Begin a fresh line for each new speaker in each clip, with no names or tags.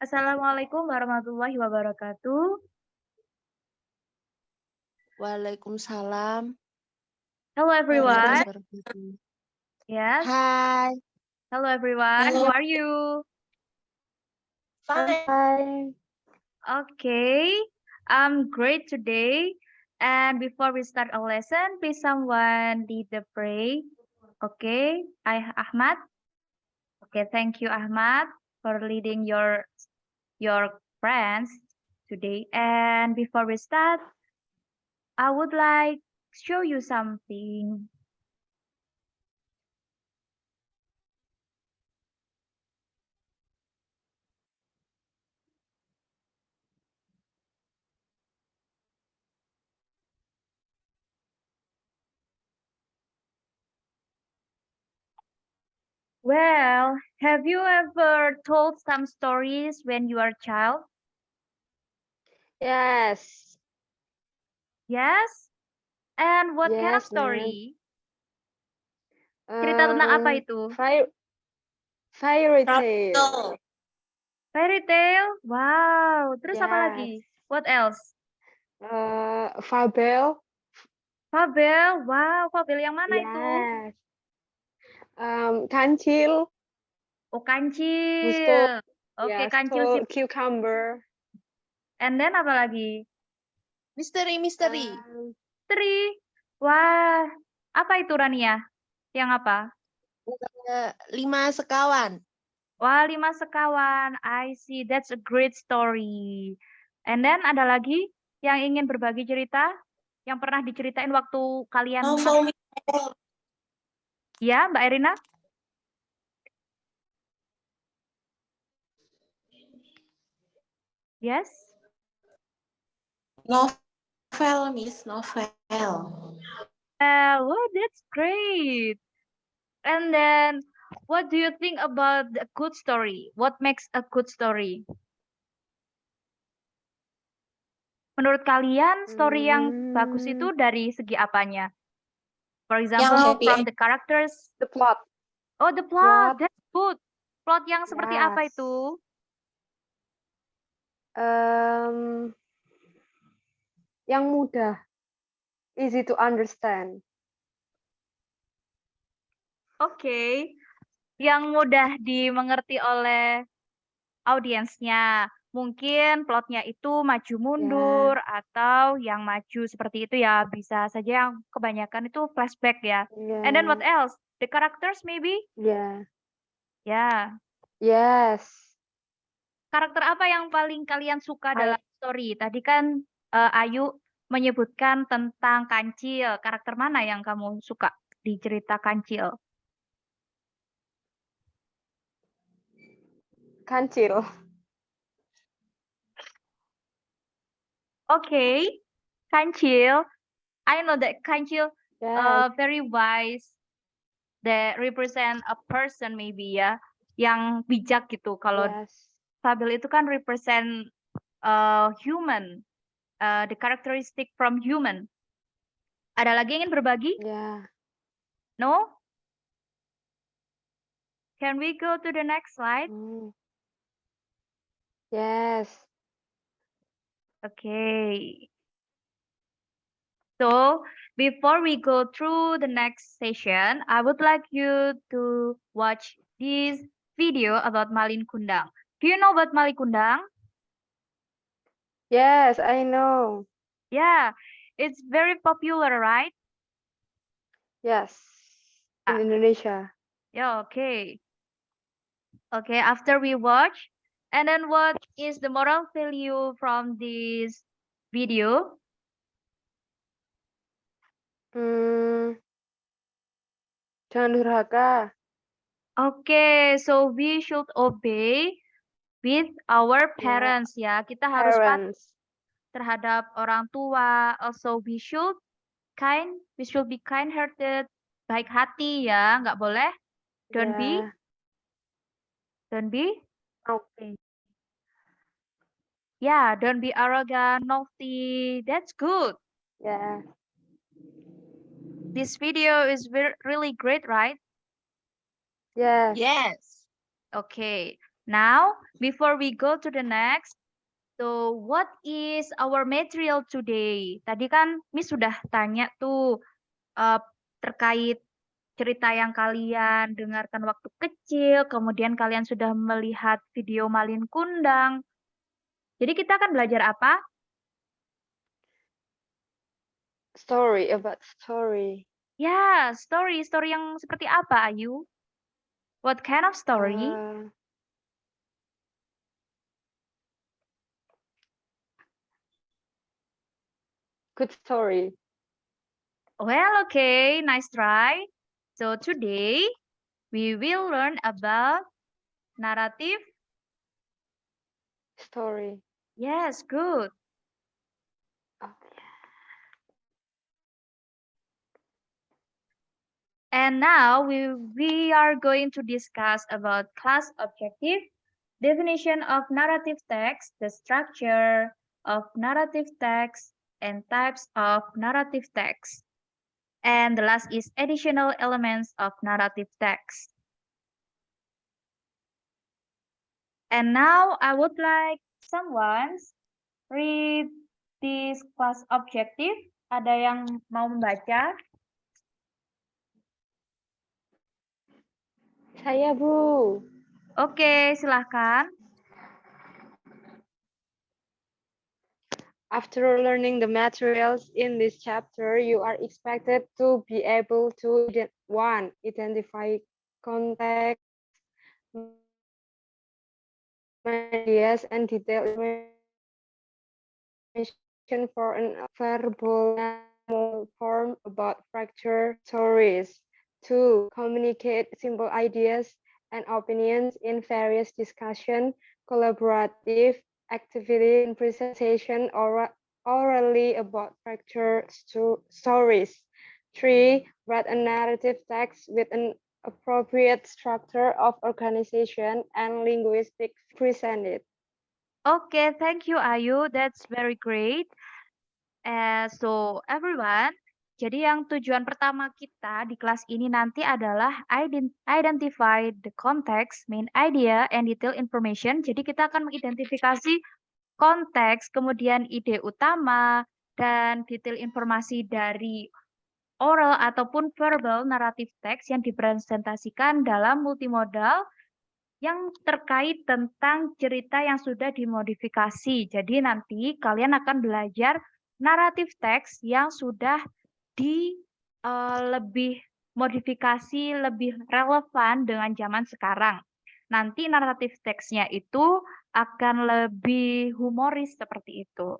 Assalamualaikum warahmatullahi wabarakatuh.
Waalaikumsalam
Hello everyone.
warahmatullahi wabarakatuh.
Yes.
Hai.
Hello everyone. How are you?
Fine.
Okay. I'm great today. And before we start our lesson, please someone lead the pray. Okay. Ahmad. Okay. Thank you, Ahmad, for leading your friends today. And before we start, I would like to show you something. Well, have you ever told some stories when you were a child?
Yes.
Yes? And what kind of
Yes, man.
story? Cerita tentang apa itu?
Fairy tale.
Fairy tale? Wow. Terus apa
Yes.
lagi? What else?
Fabel.
Fabel. Wow, fabel yang mana itu?
Yes. Kancil.
Oh, kancil.
Gusto.
Oke,
Yes,
kancil si.
cucumber.
And then apa lagi?
Misteri.
Tri. Wah, apa itu Rania? Yang apa?
5 sekawan.
Wah, 5 sekawan. I see. That's a great story. And then ada lagi yang ingin berbagi cerita yang pernah diceritain waktu kalian Ya, Mbak Erina? Yes?
Novel, Miss, novel.
Well, that's great. And then, what do you think about a good story? What makes a good story? Menurut kalian, story yang bagus itu dari segi apanya? For example,
happy
from the characters.
The plot.
Oh, the plot. That's good. Plot yang seperti apa itu?
Yang mudah. Easy to understand.
Oke. Yang mudah dimengerti oleh audiensnya. Mungkin plotnya itu maju mundur atau yang maju seperti itu ya. Bisa saja yang kebanyakan itu flashback ya. And then what else? The characters maybe?
Yeah.
Ya.
Yes.
Karakter apa yang paling kalian suka dalam story? Tadi kan Ayu menyebutkan tentang Kancil. Karakter mana yang kamu suka di cerita Kancil?
Kancil.
Okay, Kancil. I know that Kancil very wise. That represent a person maybe ya, yang bijak gitu. Kalau Fabel itu kan represent human, the characteristic from human. Ada lagi yang ingin berbagi? No? Can we go to the next slide?
Yes.
Okay. So, before we go through the next session, I would like you to watch this video about Malin Kundang. Do you know about Malin Kundang?
Yes, I know.
Yeah, it's very popular, right?
Yes, in Indonesia.
Yeah, okay. Okay, after we watch, and then what is the moral value from this video?
Jangan durhaka.
Okay, so we should obey with our parents ya. Kita harus patuh terhadap orang tua. Also we should be kind-hearted, baik hati ya, nggak boleh. Don't be.
Okay.
Yeah, don't be arrogant, naughty. That's good.
Yeah.
This video is really great, right?
Yes.
Yes.
Okay. Now, before we go to the next, so what is our material today? Tadi kan Miss sudah tanya tuh terkait cerita yang kalian dengarkan waktu kecil, kemudian kalian sudah melihat video Malin Kundang. Jadi kita akan belajar apa?
Story about story.
Ya, story. Story yang seperti apa, Ayu? What kind of story?
Good story.
Well, okay, nice try. So today we will learn about narrative.
Story.
Yes, good.
Oh,
And now we are going to discuss about class objective, definition of narrative text, the structure of narrative text, and types of narrative text. And the last is additional elements of narrative text. And now I would like someone read this class objective. Ada yang mau membaca?
Saya, Bu.
Oke, silahkan.
After learning the materials in this chapter, you are expected to be able to, 1. Identify context, ideas, and detailed information for a verbal form about fracture stories. 2. Communicate simple ideas and opinions in various discussion, collaborative activity, and presentation orally about fracture stories. 3. Write a narrative text with an appropriate structure of organization and linguistic presented.
Okay, thank you, Ayu. That's very great. So everyone, jadi yang tujuan pertama kita di kelas ini nanti adalah identify the context, main idea, and detail information. Jadi kita akan mengidentifikasi konteks, kemudian ide utama, dan detail informasi dari oral ataupun verbal narrative text yang dipresentasikan dalam multimodal yang terkait tentang cerita yang sudah dimodifikasi. Jadi nanti kalian akan belajar naratif teks yang sudah lebih modifikasi, lebih relevan dengan zaman sekarang. Nanti naratif teksnya itu akan lebih humoris seperti itu.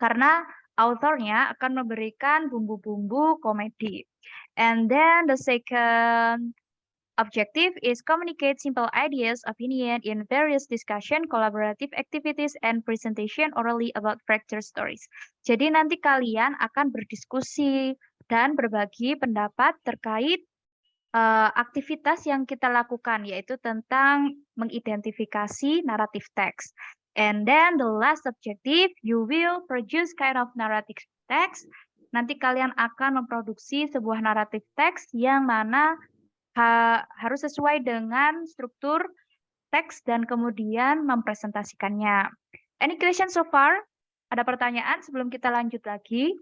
Karena authornya akan memberikan bumbu-bumbu komedi. And then the second objective is communicate simple ideas, opinion in various discussion, collaborative activities, and presentation orally about fracture stories. Jadi nanti kalian akan berdiskusi dan berbagi pendapat terkait aktivitas yang kita lakukan, yaitu tentang mengidentifikasi naratif text. And then the last objective, you will produce kind of narrative text. Nanti kalian akan memproduksi sebuah naratif text yang mana harus sesuai dengan struktur teks dan kemudian mempresentasikannya. Any question so far? Ada pertanyaan sebelum kita lanjut lagi?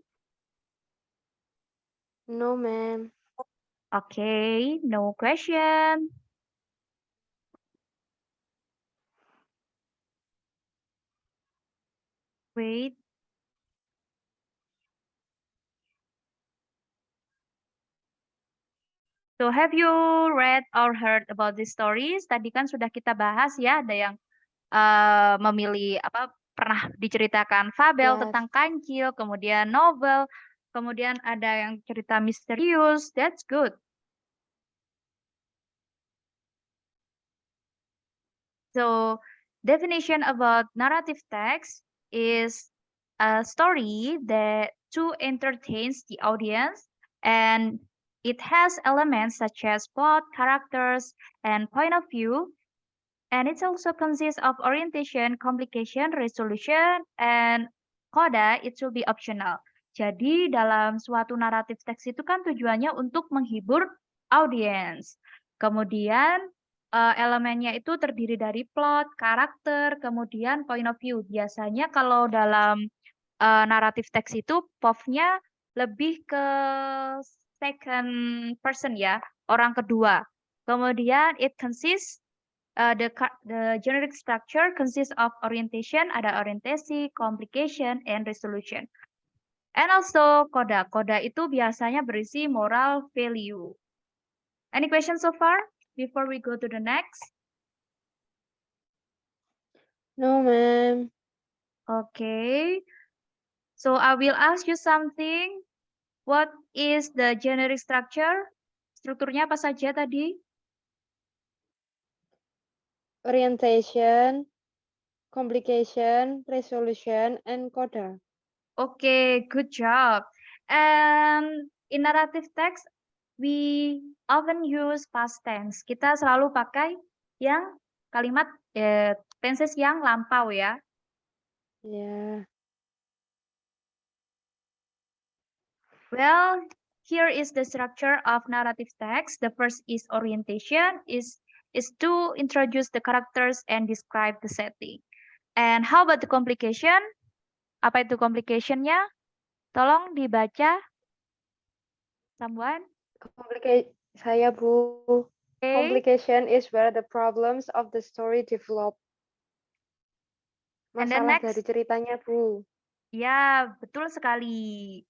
No, ma'am.
Okay, no question. Wait. So have you read or heard about these stories? Tadi kan sudah kita bahas ya, ada yang memilih pernah diceritakan fabel
Yes.
tentang kancil, kemudian novel, kemudian ada yang cerita misterius. That's good. So definition about narrative text is a story that to entertains the audience, and it has elements such as plot, characters, and point of view. And it also consists of orientation, complication, resolution, and coda. It will be optional. Jadi dalam suatu naratif teks itu kan tujuannya untuk menghibur audiens. Kemudian elemennya itu terdiri dari plot, karakter, kemudian point of view. Biasanya kalau dalam naratif teks itu POV-nya lebih ke second person ya, orang kedua. Kemudian it consists the generic structure consists of orientation, ada orientasi, complication, and resolution. And also coda. Coda itu biasanya berisi moral value. Any questions so far before we go to the next?
No, ma'am.
Okay. So I will ask you something. What is the generic structure? Strukturnya apa saja tadi?
Orientation, complication, resolution, and coda.
Okay, good job. And in narrative text, we often use past tense. Kita selalu pakai yang kalimat tenses yang lampau ya.
Yeah.
Well, here is the structure of narrative text. The first is orientation, is to introduce the characters and describe the setting. And how about the complication? Apa itu complication-nya? Tolong dibaca. Someone?
Saya, Bu.
Okay.
Complication is where the problems of the story develop.
And then
Masalah
next.
dari ceritanya, Bu.
Ya, betul sekali.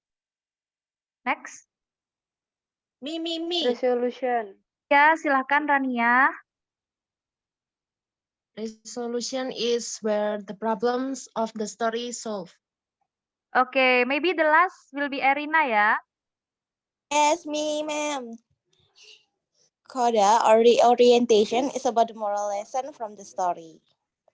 Next.
Me.
Resolution.
Ya, silakan Rania.
Resolution is where the problems of the story solved.
Okay, maybe the last will be Erina ya.
Yes, me, ma'am. Coda or reorientation is about the moral lesson from the story.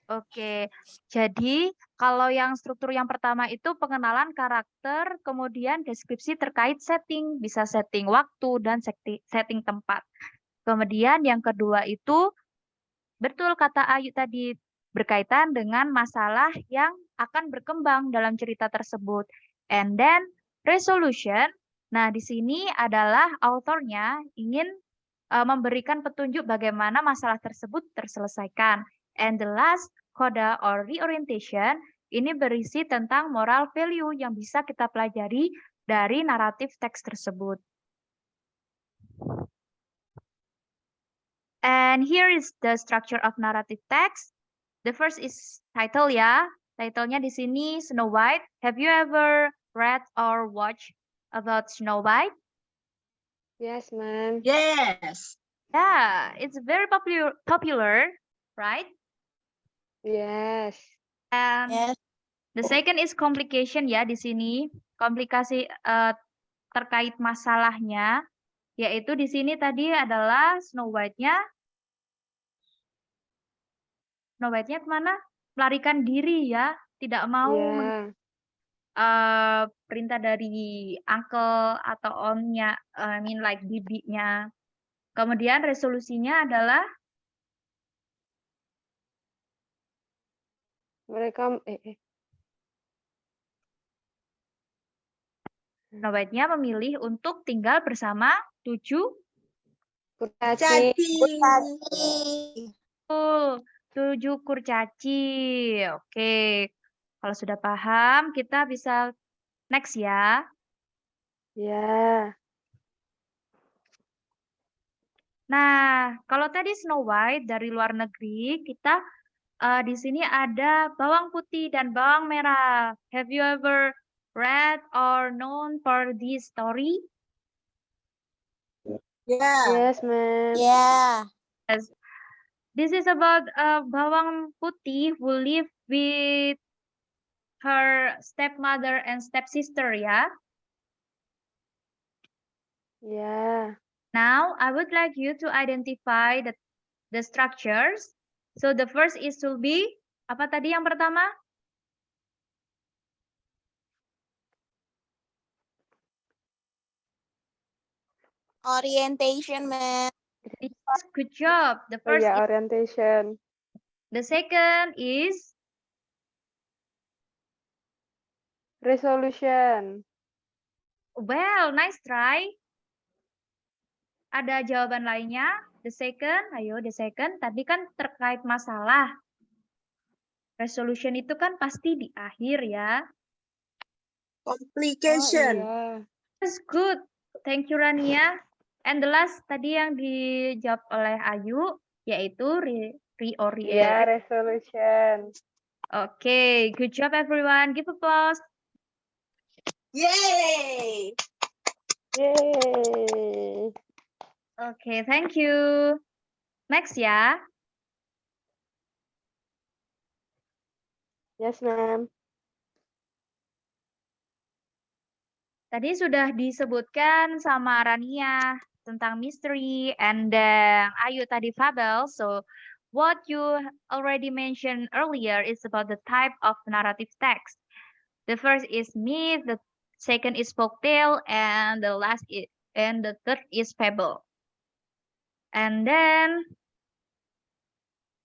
Oke, jadi kalau yang struktur yang pertama itu pengenalan karakter, kemudian deskripsi terkait setting, bisa setting waktu dan setting tempat. Kemudian yang kedua itu, betul kata Ayu tadi, berkaitan dengan masalah yang akan berkembang dalam cerita tersebut. And then resolution, nah di sini adalah autornya ingin memberikan petunjuk bagaimana masalah tersebut terselesaikan. And the last, coda or reorientation, ini berisi tentang moral value yang bisa kita pelajari dari naratif teks tersebut. And here is the structure of narrative text. The first is title ya. Titlenya di sini Snow White. Have you ever read or watched about Snow White?
Yes, ma'am.
Yes.
Yeah, it's very popular, right?
Yes.
And
Yes.
the second is complication ya di sini. Komplikasi terkait masalahnya, yaitu di sini tadi adalah Snow White-nya. Snow White-nya kemana? Melarikan diri ya, tidak mau perintah dari uncle atau omnya, I mean like bibinya. Kemudian resolusinya adalah
mereka
Snow White-nya memilih untuk tinggal bersama 7
kurcaci.
Betul, 7 kurcaci. Oke, kalau sudah paham, kita bisa next ya.
Ya.
Nah, kalau tadi Snow White dari luar negeri, kita di sini ada bawang putih dan bawang merah. Have you ever read or known for this story?
Yeah.
Yes, ma'am.
Yeah.
Yes. This is about bawang putih who live with her stepmother and stepsister ya.
Yeah.
Now, I would like you to identify the structures. So the first is to be, apa tadi yang pertama?
Orientation, ma'am.
Yes, good job. The first is,
orientation.
the second is
Resolution.
well, nice try. Ada jawaban lainnya? The second, ayo the second. Tadi kan terkait masalah. Resolution itu kan pasti di akhir ya.
Complication. Oh, iya.
That's good. Thank you Rania. And the last tadi yang dijawab oleh Ayu yaitu reorient.
Yeah, resolution.
Okay, good job everyone. Give applause.
Yay!
Yay.
Okay, thank you. Next ya.
Yes, ma'am.
Tadi sudah disebutkan sama Rania tentang mystery and then Ayu tadi fabel. So what you already mentioned earlier is about the type of narrative text. The first is myth, the second is folktale, and the third is fable. And then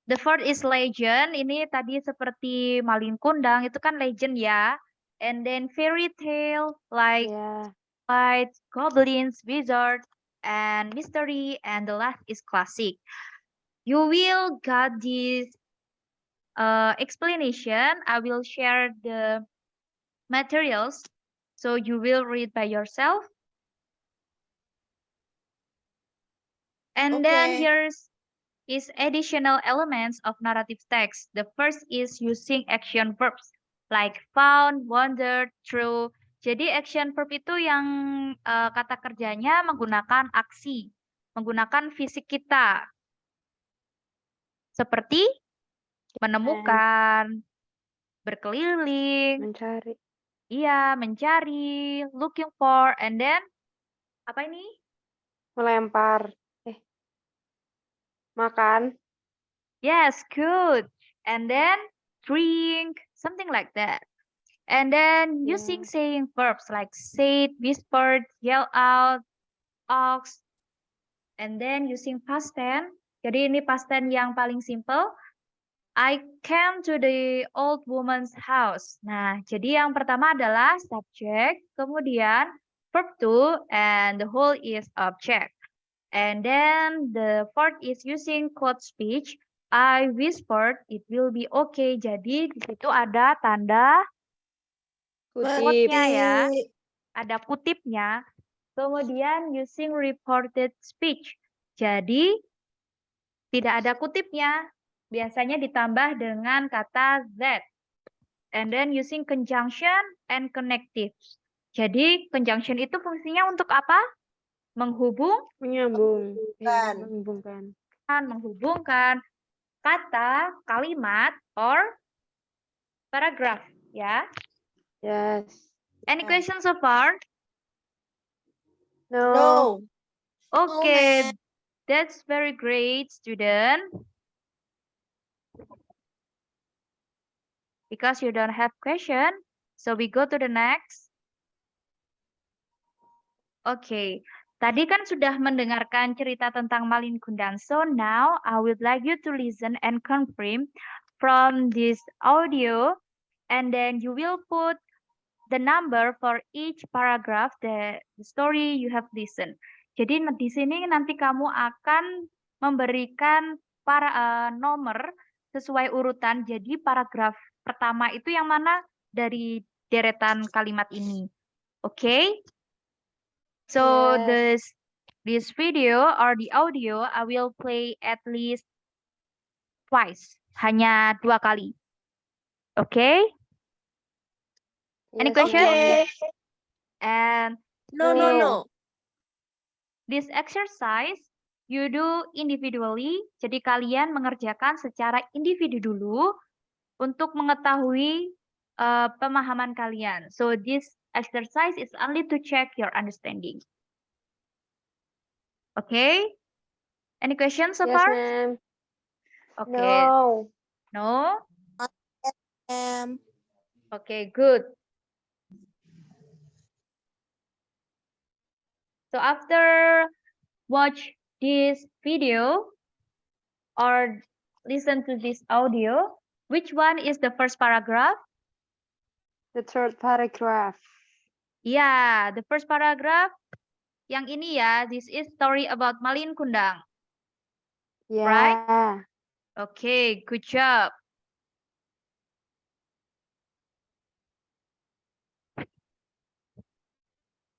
the fourth is legend. Ini tadi seperti Malin Kundang itu kan legend ya. And then fairy tale like
Yeah.
White, goblins, wizards, and mystery, and the last is classic. You will get this explanation. I will share the materials, so you will read by yourself. And then
Okay.
here's is additional elements of narrative text. The first is using action verbs like found, wondered, true. Jadi action verb itu yang kata kerjanya menggunakan aksi, menggunakan fisik kita. Seperti menemukan, berkeliling,
Mencari.
iya, mencari, looking for, and then apa ini?
Melempar. Makan.
Yes, good. And then drink, something like that. And then using
Yeah.
saying verbs like said, whispered, yell out, asked, and then using past tense. Jadi ini past tense yang paling simple. I came to the old woman's house. Nah, jadi yang pertama adalah subject, kemudian verb to, and the whole is object. And then the fourth is using code speech. I whispered it will be okay. Jadi di situ ada tanda
Kutip.
quote-nya ya, ada kutipnya. Kemudian using reported speech. Jadi tidak ada kutipnya. Biasanya ditambah dengan kata that. And then using conjunction and connectives. Jadi conjunction itu fungsinya untuk apa?
Menyambung.
Menghubungkan.
Menghubungkan kata, kalimat, or paragraph, ya.
Yes.
Any questions so far?
No.
Okay, that's very great, student. Because you don't have question, so we go to the next. Okay, tadi kan sudah mendengarkan cerita tentang Malin Kundang. So now I would like you to listen and confirm from this audio, and then you will put the number for each paragraph the story you have listened. Jadi di sini nanti kamu akan memberikan nomor sesuai urutan. Jadi paragraf pertama itu yang mana dari deretan kalimat ini. Okay? So
Yes.
this video or the audio I will play at least twice. Hanya 2 kali. Okay? Any
Yes,
question?
ma'am.
And
No.
this exercise you do individually. Jadi kalian mengerjakan secara individu dulu untuk mengetahui pemahaman kalian. So this exercise is only to check your understanding. Okay? Any questions so
Yes,
far?
ma'am.
Okay. No? Okay, good. So after watch this video or listen to this audio, which one is the first paragraph?
The third paragraph.
Yeah, the first paragraph yang ini ya, this is story about Malin Kundang.
Yeah.
Okay, good job.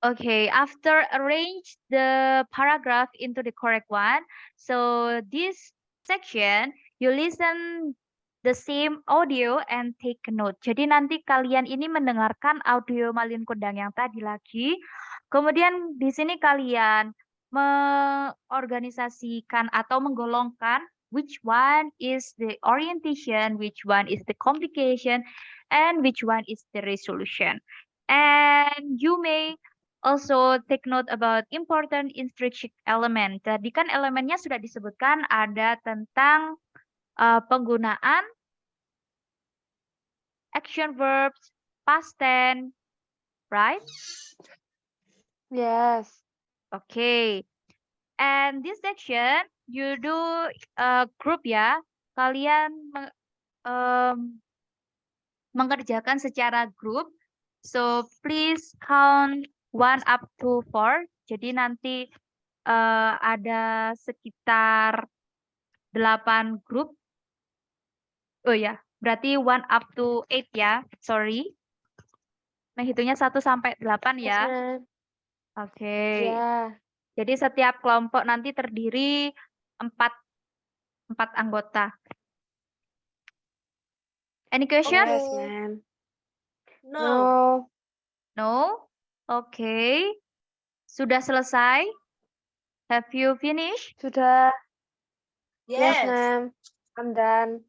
Okay, after arrange the paragraph into the correct one, so this section you listen the same audio and take a note. Jadi nanti kalian ini mendengarkan audio Malin Kundang yang tadi lagi. Kemudian di sini kalian mengorganisasikan atau menggolongkan which one is the orientation, which one is the complication, and which one is the resolution. And you may also take note about important intrinsic element. Tadi kan elemennya sudah disebutkan ada tentang penggunaan action verbs, past tense, right?
Yes.
Okay. And this section you do group ya. Kalian mengerjakan secara grup. So please count 1 up to 4. Jadi nanti ada sekitar 8 grup. Oh ya, berarti 1 up to 8 ya. Sorry. Menghitungnya 1 sampai 8
Yes,
ya.
ma'am.
Oke.
Yeah.
Jadi setiap kelompok nanti terdiri 4 anggota. Any question?
Yes, ma'am.
No.
No.
No? Oke. Sudah selesai? Have you finished?
Sudah. Yes,
Yes.
ma'am. I'm done.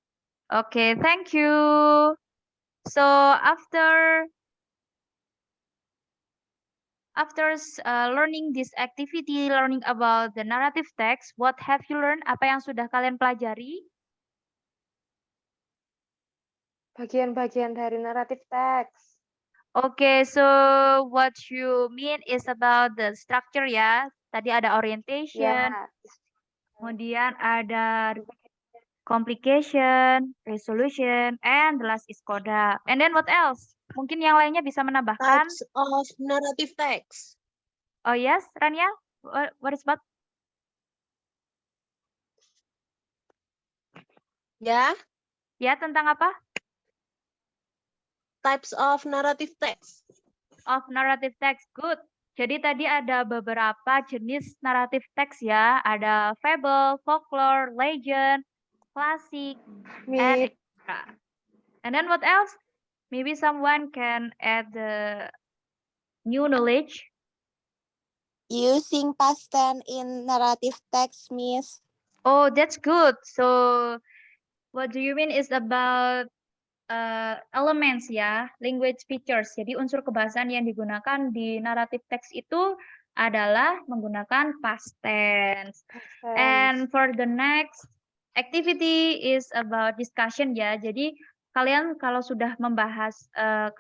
Okay, thank you. So after learning this activity, learning about the narrative text, what have you learned? Apa yang sudah kalian pelajari?
Bagian-bagian dari naratif teks.
Okay, so what you mean is about the structure ya. Tadi ada orientation,
Ya.
kemudian ada complication, resolution, and the last is coda. And then what else? Mungkin yang lainnya bisa menambahkan.
Types of narrative text.
Oh yes, Rania, what is about?
Ya,
Ya, tentang apa?
types of narrative text.
Of narrative text, good. Jadi tadi ada beberapa jenis naratif teks ya. Ada fable, folklore, legend, classic, and
Myth.
etc. And then what else? Maybe someone can add the new knowledge.
Using past tense in narrative text, Miss.
Oh, that's good. So what do you mean is about elements ya, language features. Jadi unsur kebahasaan yang digunakan di naratif teks itu adalah menggunakan past tense. And for the next activity is about discussion ya. Jadi kalian kalau sudah membahas,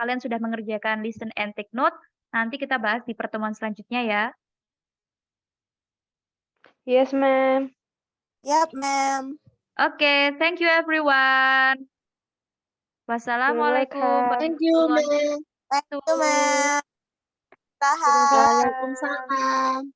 kalian sudah mengerjakan listen and take note, nanti kita bahas di pertemuan selanjutnya ya.
Yes, ma'am.
Yep, ma'am.
Oke, thank you everyone. Wassalamualaikum.
welcome.
Thank you, ma'am.
Thank you, ma'am. Tahan.
Waalaikumsalam.